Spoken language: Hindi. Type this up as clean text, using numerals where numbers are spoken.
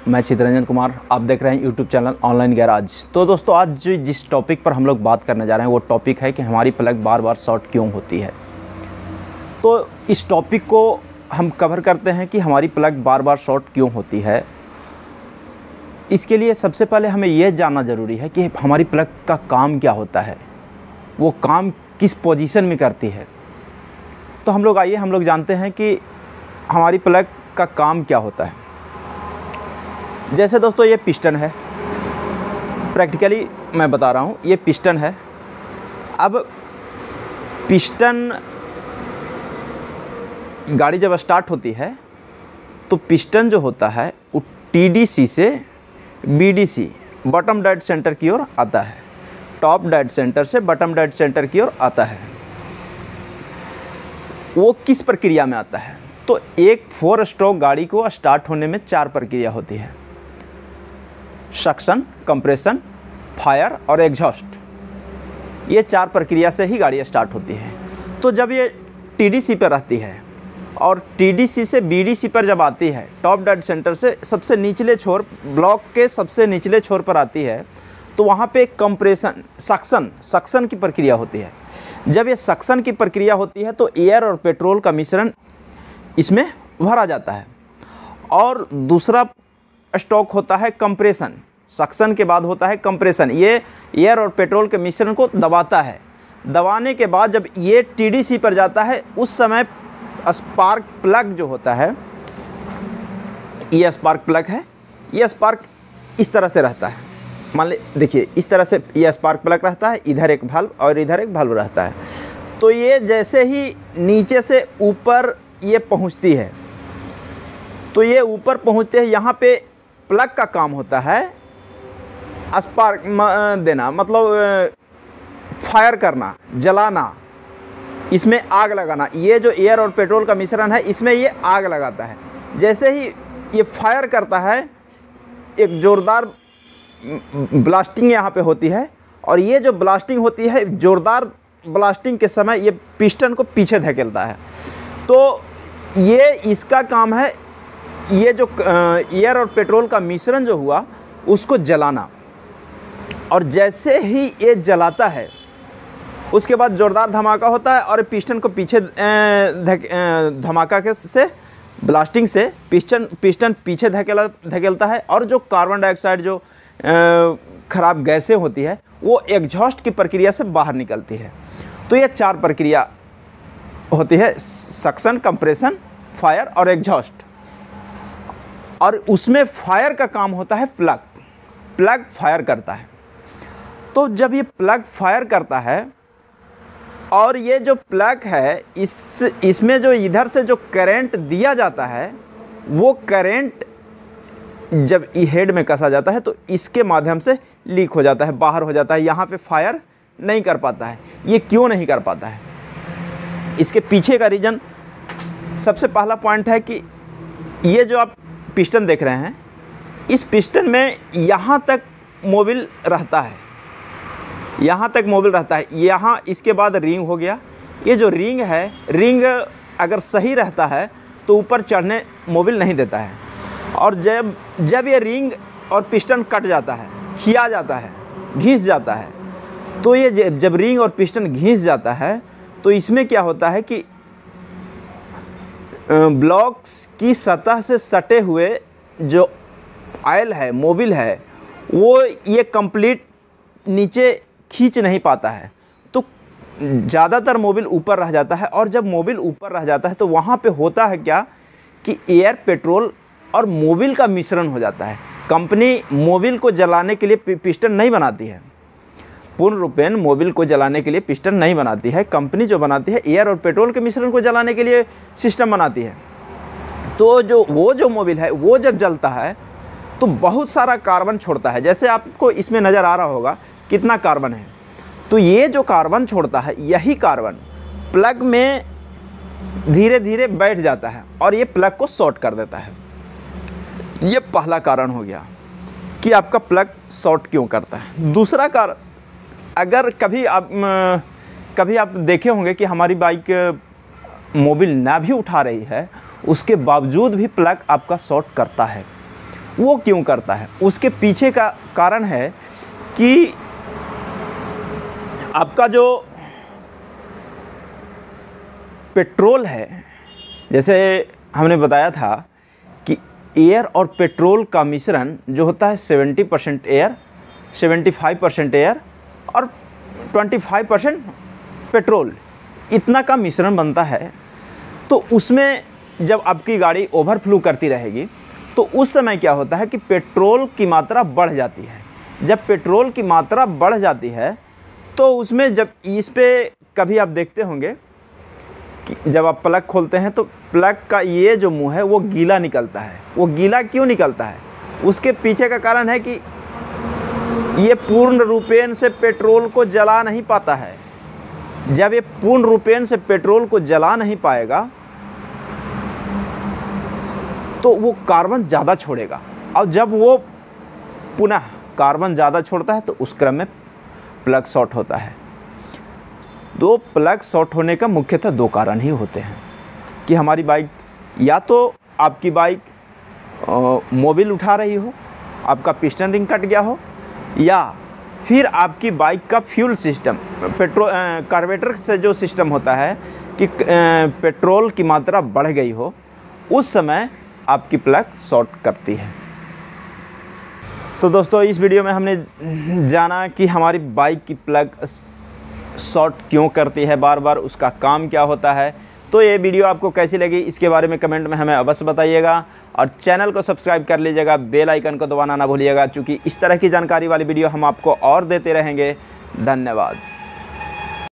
मैं चितरंजन कुमार, आप देख रहे हैं यूट्यूब चैनल ऑनलाइन गैराज। तो दोस्तों, आज जिस टॉपिक पर हम लोग बात करने जा रहे हैं वो टॉपिक है कि हमारी प्लग बार बार शॉर्ट क्यों होती है। तो इस टॉपिक को हम कवर करते हैं कि हमारी प्लग बार बार शॉर्ट क्यों होती है। इसके लिए सबसे पहले हमें यह जानना ज़रूरी है कि हमारी प्लग का काम क्या होता है, वो काम किस पोजीशन में करती है। तो हम लोग जानते हैं कि हमारी प्लग का काम क्या होता है। जैसे दोस्तों, ये पिस्टन है, प्रैक्टिकली मैं बता रहा हूँ, ये पिस्टन है। अब पिस्टन गाड़ी जब स्टार्ट होती है तो पिस्टन जो होता है वो TDC से BDC बॉटम डेड सेंटर की ओर आता है, टॉप डेड सेंटर से बॉटम डेड सेंटर की ओर आता है। वो किस प्रक्रिया में आता है? तो एक 4 स्ट्रोक गाड़ी को स्टार्ट होने में 4 प्रक्रिया होती है: सक्शन, कंप्रेशन, फायर और एग्जॉस्ट। ये 4 प्रक्रिया से ही गाड़ी स्टार्ट होती है। तो जब ये TDC पर रहती है और TDC से BDC पर जब आती है, टॉप डेड सेंटर से सबसे निचले छोर, ब्लॉक के सबसे निचले छोर पर आती है, तो वहाँ पे कंप्रेशन, सक्शन की प्रक्रिया होती है। जब ये सक्शन की प्रक्रिया होती है तो एयर और पेट्रोल का मिश्रण इसमें भरा जाता है। और दूसरा स्टॉक होता है कंप्रेशन। सक्शन के बाद होता है कंप्रेशन। ये एयर और पेट्रोल के मिश्रण को दबाता है। दबाने के बाद जब ये TDC पर जाता है, उस समय स्पार्क प्लग जो होता है, ये स्पार्क प्लग है। ये स्पार्क इस तरह से रहता है, मान ले, देखिए इस तरह से ये स्पार्क प्लग रहता है। इधर एक वाल्व और इधर एक वाल्व रहता है। तो ये जैसे ही नीचे से ऊपर ये पहुंचती है, तो ये ऊपर पहुंचते हैं, यहाँ पे प्लग का काम होता है स्पार्क देना, मतलब फायर करना, जलाना, इसमें आग लगाना। ये जो एयर और पेट्रोल का मिश्रण है, इसमें ये आग लगाता है। जैसे ही ये फायर करता है, एक ज़ोरदार ब्लास्टिंग यहाँ पे होती है। और ये जो ब्लास्टिंग होती है, ज़ोरदार ब्लास्टिंग के समय ये पिस्टन को पीछे धकेलता है। तो ये इसका काम है, ये जो एयर और पेट्रोल का मिश्रण जो हुआ उसको जलाना। और जैसे ही ये जलाता है, उसके बाद ज़ोरदार धमाका होता है और पिस्टन को पीछे धमाका के से, ब्लास्टिंग से पिस्टन पीछे धकेलता है। और जो कार्बन डाइऑक्साइड, जो ख़राब गैसें होती है, वो एग्जॉस्ट की प्रक्रिया से बाहर निकलती है। तो ये 4 प्रक्रिया होती है: सक्शन, कंप्रेशन, फायर और एग्जॉस्ट। और उसमें फायर का काम होता है प्लग फायर करता है। तो जब ये प्लग फायर करता है और ये जो प्लग है, इसमें जो इधर से जो करंट दिया जाता है, वो करंट जब ई हेड में कसा जाता है तो इसके माध्यम से लीक हो जाता है, बाहर हो जाता है। यहाँ पे फायर नहीं कर पाता है। ये क्यों नहीं कर पाता है? इसके पीछे का रीज़न, सबसे पहला पॉइंट है कि ये जो आप पिस्टन देख रहे हैं, इस पिस्टन में यहाँ तक मोबिल रहता है, यहाँ तक मोबिल रहता है। यहाँ इसके बाद रिंग हो गया। ये जो रिंग है, रिंग अगर सही रहता है तो ऊपर चढ़ने मोबिल नहीं देता है। और जब ये रिंग और पिस्टन कट जाता है, खिया जाता है, घिस जाता है, तो ये जब रिंग और पिस्टन घिस जाता है तो इसमें क्या होता है कि ब्लॉक्स की सतह से सटे हुए जो ऑयल है, मोबिल है, वो ये कंप्लीट नीचे खींच नहीं पाता है। तो ज़्यादातर मोबिल ऊपर रह जाता है। और जब मोबिल ऊपर रह जाता है तो वहाँ पे होता है क्या कि एयर, पेट्रोल और मोबिल का मिश्रण हो जाता है। कंपनी मोबिल को जलाने के लिए पिस्टन नहीं बनाती है, पूर्ण रूपेण मोबिल को जलाने के लिए पिस्टन नहीं बनाती है। कंपनी जो बनाती है, एयर और पेट्रोल के मिश्रण को जलाने के लिए सिस्टम बनाती है। तो वो जो मोबिल है, वो जब जलता है तो बहुत सारा कार्बन छोड़ता है। जैसे आपको इसमें नज़र आ रहा होगा कितना कार्बन है। तो ये जो कार्बन छोड़ता है, यही कार्बन प्लग में धीरे धीरे बैठ जाता है और ये प्लग को शॉर्ट कर देता है। ये पहला कारण हो गया कि आपका प्लग शॉर्ट क्यों करता है। दूसरा कारण, अगर कभी आप देखे होंगे कि हमारी बाइक मोबिल ना भी उठा रही है, उसके बावजूद भी प्लग आपका शॉर्ट करता है। वो क्यों करता है? उसके पीछे का कारण है कि आपका जो पेट्रोल है, जैसे हमने बताया था कि एयर और पेट्रोल का मिश्रण जो होता है 70% एयर, 75% एयर और 25% पेट्रोल, इतना का मिश्रण बनता है। तो उसमें जब आपकी गाड़ी ओवरफ्लो करती रहेगी तो उस समय क्या होता है कि पेट्रोल की मात्रा बढ़ जाती है। जब पेट्रोल की मात्रा बढ़ जाती है तो उसमें जब इस पे कभी आप देखते होंगे कि जब आप प्लग खोलते हैं तो प्लग का ये जो मुंह है वो गीला निकलता है। वो गीला क्यों निकलता है? उसके पीछे का कारण है कि ये पूर्ण रूपेण से पेट्रोल को जला नहीं पाता है। जब ये पूर्ण रूपेण से पेट्रोल को जला नहीं पाएगा तो वो कार्बन ज़्यादा छोड़ेगा, और जब वो पुनः कार्बन ज़्यादा छोड़ता है तो उस क्रम में प्लग शॉर्ट होता है। दो प्लग शॉर्ट होने का मुख्यतः दो कारण ही होते हैं कि हमारी बाइक, या तो आपकी बाइक मोबिल उठा रही हो, आपका पिस्टन रिंग कट गया हो, या फिर आपकी बाइक का फ्यूल सिस्टम, कार्बोरेटर से जो सिस्टम होता है कि पेट्रोल की मात्रा बढ़ गई हो, उस समय आपकी प्लग शॉर्ट करती है। तो दोस्तों, इस वीडियो में हमने जाना कि हमारी बाइक की प्लग शॉर्ट क्यों करती है बार बार, उसका काम क्या होता है। तो ये वीडियो आपको कैसी लगी इसके बारे में कमेंट में हमें अवश्य बताइएगा, और चैनल को सब्सक्राइब कर लीजिएगा, बेल आइकन को दबाना ना भूलिएगा, क्योंकि इस तरह की जानकारी वाली वीडियो हम आपको और देते रहेंगे। धन्यवाद।